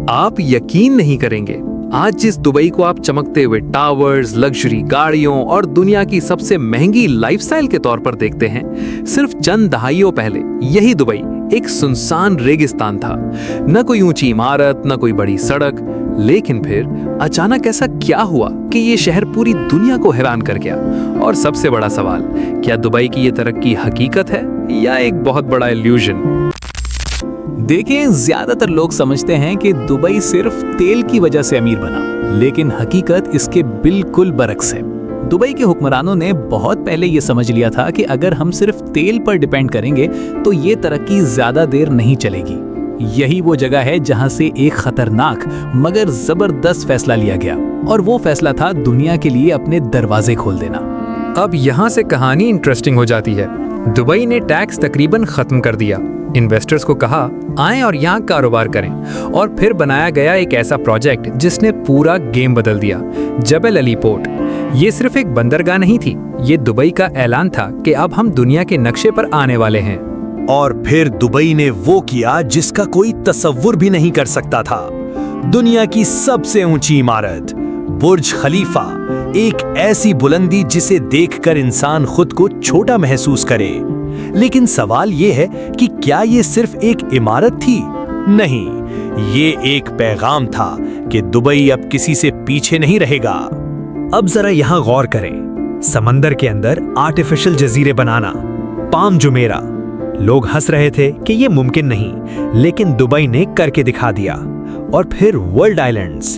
आप यकीन नहीं करेंगे, आज जिस दुबई को आप चमकते हुए टावर्स, लग्जरी गाड़ियों और दुनिया की सबसे महंगी लाइफस्टाइल के तौर पर देखते हैं, सिर्फ चंद दहाइयों पहले यही दुबई एक सुनसान रेगिस्तान था। न कोई ऊंची इमारत, न कोई बड़ी सड़क। लेकिन फिर अचानक ऐसा क्या हुआ कि ये शहर पूरी दुनिया को हैरान कर गया? और सबसे बड़ा सवाल, क्या दुबई की ये तरक्की हकीकत है या एक बहुत बड़ा इल्यूजन? देखें, ज्यादातर लोग समझते हैं कि दुबई सिर्फ तेल की वजह से अमीर बना, लेकिन हकीकत इसके बिल्कुल बरक्स है। दुबई के हुक्मरानों ने बहुत पहले ये समझ लिया था कि अगर हम सिर्फ तेल पर डिपेंड करेंगे तो ये तरक्की ज्यादा देर नहीं चलेगी। यही वो जगह है जहां से एक खतरनाक मगर जबरदस्त फैसला लिया गया, और वो फैसला था दुनिया के लिए अपने दरवाजे खोल देना। अब यहाँ से कहानी इंटरेस्टिंग हो जाती है। दुबई ने टैक्स तकरीबन खत्म कर दिया। इन्वेस्टर्स को कहा आएं और यहाँ कारोबार करें, और फिर बनाया गया एक ऐसा प्रोजेक्ट जिसने पूरा गेम बदल दिया, जबल अली पोर्ट। ये सिर्फ एक बंदरगाह नहीं थी, ये दुबई का ऐलान था कि अब हम दुनिया के नक्शे पर आने वाले हैं। और फिर दुबई ने वो किया जिसका कोई तसव्वुर भी नहीं कर सकता था। दुनिया की सबसे ऊंची इमारत बुर्ज खलीफा, एक ऐसी बुलंदी जिसे देखकर इंसान खुद को छोटा महसूस करे। लेकिन सवाल ये है कि क्या ये सिर्फ एक इमारत थी? नहीं, ये एक पैगाम था कि दुबई अब किसी से पीछे नहीं रहेगा। अब जरा यहाँ गौर करें, समंदर के अंदर आर्टिफिशियल जजीरे बनाना, पाम जुमेरा। लोग हंस रहे थे कि ये मुमकिन नहीं, लेकिन दुबई ने करके दिखा दिया। और फिर वर्ल्ड आइलैंड्स,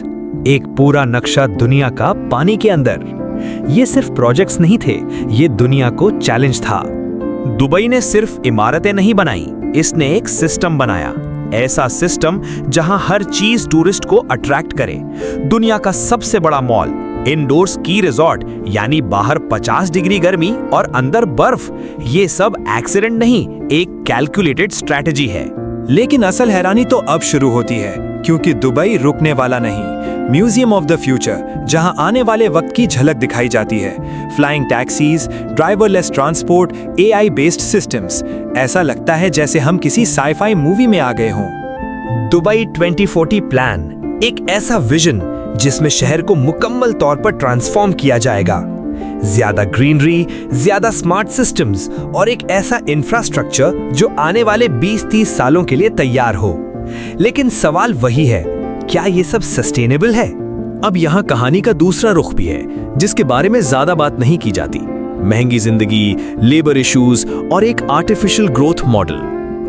एक पूरा नक्शा दुनिया का पानी के अंदर। ये सिर्फ प्रोजेक्ट्स नहीं थे, ये दुनिया को चैलेंज था। दुबई ने सिर्फ इमारतें नहीं बनाई, इसने एक सिस्टम बनाया। ऐसा सिस्टम जहां हर चीज टूरिस्ट को अट्रैक्ट करे। दुनिया का सबसे बड़ा मॉल, इंडोर स्की रिजॉर्ट, यानी बाहर 50 डिग्री गर्मी और अंदर बर्फ। ये सब एक्सीडेंट नहीं, एक कैलकुलेटेड स्ट्रैटेजी है। लेकिन असल हैरानी तो अब शुरू होती है, क्योंकि दुबई रुकने वाला नहीं। म्यूजियम ऑफ द फ्यूचर, जहां आने वाले वक्त की झलक दिखाई जाती है। Flying taxis, driverless transport, AI based systems. ऐसा लगता है जैसे हम किसी साइफाई मूवी में आ गए हों। दुबई 2040 प्लान, एक ऐसा विजन जिसमें शहर को मुकम्मल तौर पर ट्रांसफॉर्म किया जाएगा। ज्यादा ग्रीनरी, ज्यादा स्मार्ट सिस्टम्स और एक ऐसा इंफ्रास्ट्रक्चर जो आने वाले 20-30 सालों के लिए तैयार हो। लेकिन सवाल वही है, क्या ये सब सस्टेनेबल है? अब यहाँ कहानी का दूसरा रुख भी है, जिसके बारे में ज्यादा बात नहीं की जाती। महंगी जिंदगी, लेबर इश्यूज और एक आर्टिफिशियल ग्रोथ मॉडल।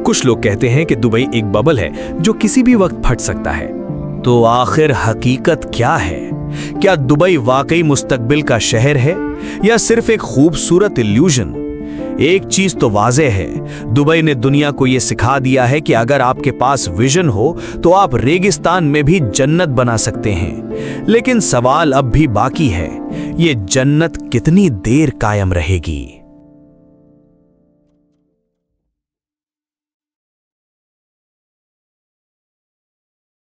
कुछ लोग कहते हैं कि दुबई एक बबल है जो किसी भी वक्त फट सकता है। तो आखिर हकीकत क्या है? क्या दुबई वाकई मुस्तकबिल का शहर है या सिर्फ एक खूबसूरत इल्यूजन? एक चीज तो वाज़ेह है, दुबई ने दुनिया को यह सिखा दिया है कि अगर आपके पास विजन हो तो आप रेगिस्तान में भी जन्नत बना सकते हैं। लेकिन सवाल अब भी बाकी है, ये जन्नत कितनी देर कायम रहेगी?